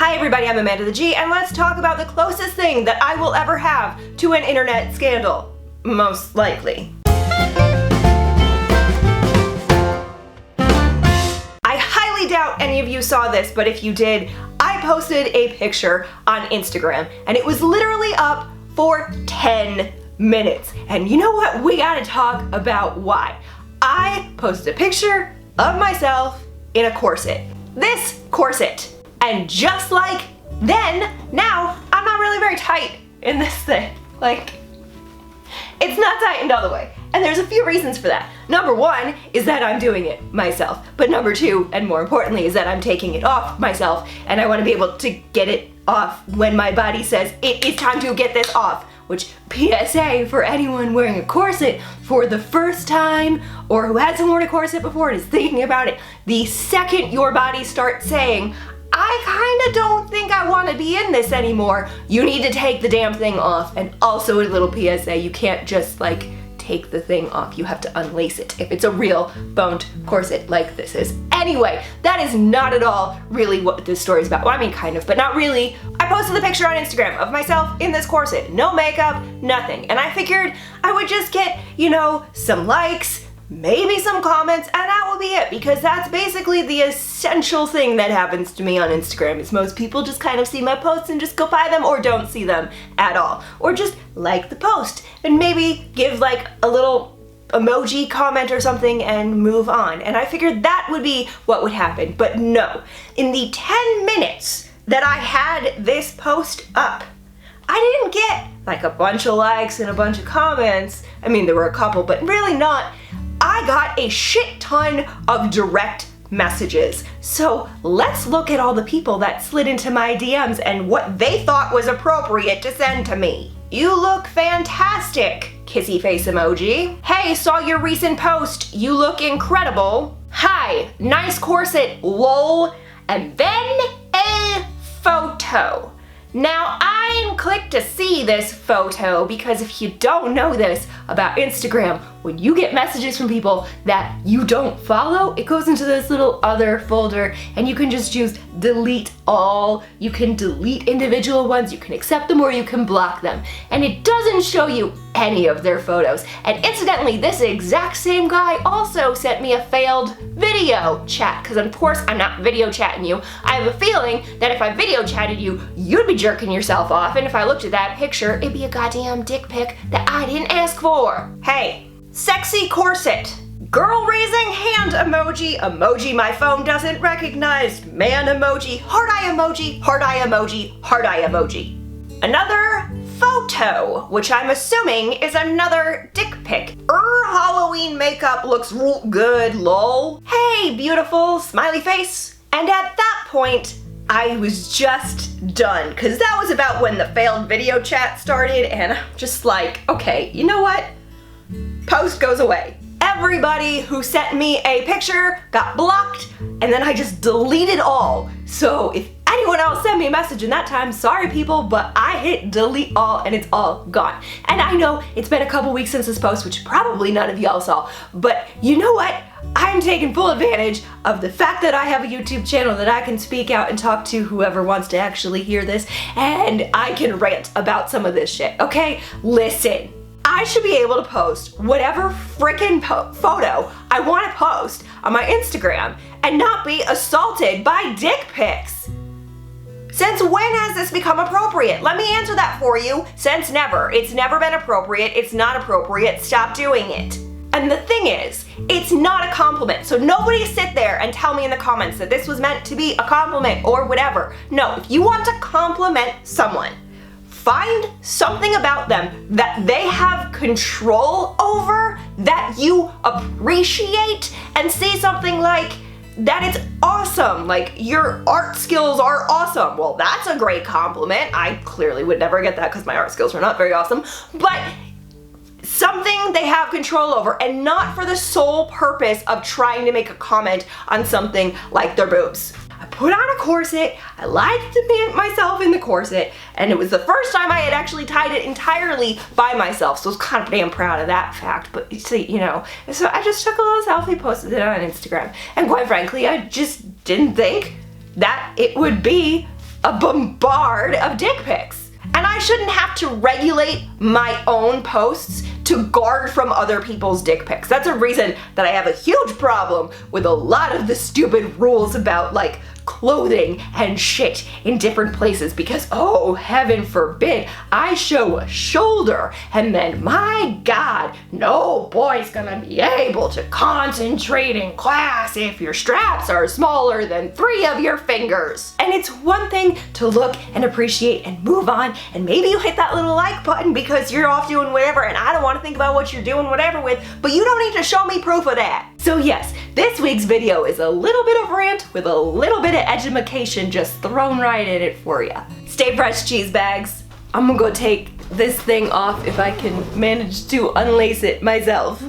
Hi everybody, I'm Amanda the G, and let's talk about the closest thing that I will ever have to an internet scandal. Most likely. I highly doubt any of you saw this, but if you did, I posted a picture on Instagram, and it was literally up for 10 minutes. And you know what? We gotta talk about why. I posted a picture of myself in a corset. This corset. And just like then, now, I'm not really very tight in this thing. Like, it's not tightened all the way. And there's a few reasons for that. Number one is that I'm doing it myself. But number two, and more importantly, is that I'm taking it off myself, and I want to be able to get it off when my body says it is time to get this off. Which, PSA for anyone wearing a corset for the first time, or who hasn't worn a corset before and is thinking about it, the second your body starts saying, I kinda don't think I wanna be in this anymore, you need to take the damn thing off. And also a little PSA, you can't just like take the thing off, you have to unlace it if it's a real boned corset like this is. Anyway, that is not at all really what this story is about. Well, I mean kind of, but not really. I posted the picture on Instagram of myself in this corset, no makeup, nothing. And I figured I would just get, you know, some likes, maybe some comments, and that will be it, because that's basically the essential thing that happens to me on Instagram, is most people just kind of see my posts and just go by them, or don't see them at all, or just like the post and maybe give like a little emoji comment or something and move on. And I figured that would be what would happen, but no. In the 10 minutes that I had this post up, I didn't get like a bunch of likes and a bunch of comments. I mean, there were a couple, but really not. I got a shit ton of direct messages. So let's look at all the people that slid into my DMs and what they thought was appropriate to send to me. You look fantastic, kissy face emoji. Hey, saw your recent post, you look incredible. Hi, nice corset, lol. And then a photo. Now, I didn't click to see this photo because if you don't know this about Instagram, when you get messages from people that you don't follow, it goes into this little other folder and you can just choose delete all. You can delete individual ones, you can accept them or you can block them. And it doesn't show you any of their photos. And incidentally, this exact same guy also sent me a failed video chat, because of course I'm not video chatting you. I have a feeling that if I video chatted you, you'd be jerking yourself off, and if I looked at that picture, it'd be a goddamn dick pic that I didn't ask for. Hey, sexy corset, girl raising hand emoji, emoji my phone doesn't recognize, man emoji, heart eye emoji, heart eye emoji, heart eye emoji. Another photo, which I'm assuming is another dick pic. Halloween makeup looks real good, lol. Hey, beautiful, smiley face. And at that point, I was just done, because that was about when the failed video chat started, and I'm just like, okay, you know what? Post goes away. Everybody who sent me a picture got blocked, and then I just deleted all. So if anyone else sent me a message in that time, sorry people, but I hit delete all and it's all gone. And I know it's been a couple weeks since this post, which probably none of y'all saw, but you know what? I'm taking full advantage of the fact that I have a YouTube channel that I can speak out and talk to whoever wants to actually hear this, and I can rant about some of this shit, okay? Listen. I should be able to post whatever frickin' photo I want to post on my Instagram and not be assaulted by dick pics. Since when has this become appropriate? Let me answer that for you. Since never. It's never been appropriate. It's not appropriate. Stop doing it. And the thing is, it's not a compliment. So nobody sit there and tell me in the comments that this was meant to be a compliment or whatever. No, if you want to compliment someone, find something about them that they have control over, that you appreciate, and say something like that it's awesome, like your art skills are awesome. Well, that's a great compliment. I clearly would never get that because my art skills are not very awesome, but something they have control over, and not for the sole purpose of trying to make a comment on something like their boobs. I put on a corset, I liked myself in the corset, and it was the first time I had actually tied it entirely by myself, so I was kind of damn proud of that fact. But see, you know, so I just took a little selfie, posted it on Instagram, and quite frankly, I just didn't think that it would be a bombard of dick pics. And I shouldn't have to regulate my own posts to guard from other people's dick pics. That's a reason that I have a huge problem with a lot of the stupid rules about like clothing and shit in different places, because oh, heaven forbid I show a shoulder and then my God, no boy's gonna be able to concentrate in class if your straps are smaller than 3 of your fingers. And it's one thing to look and appreciate and move on, and maybe you hit that little like button because you're off doing whatever and I don't want to think about what you're doing whatever with, but you don't need to show me proof of that. So yes, this week's video is a little bit of rant with a little bit of edumacation just thrown right in it for ya. Stay fresh, cheese bags. I'm gonna go take this thing off if I can manage to unlace it myself.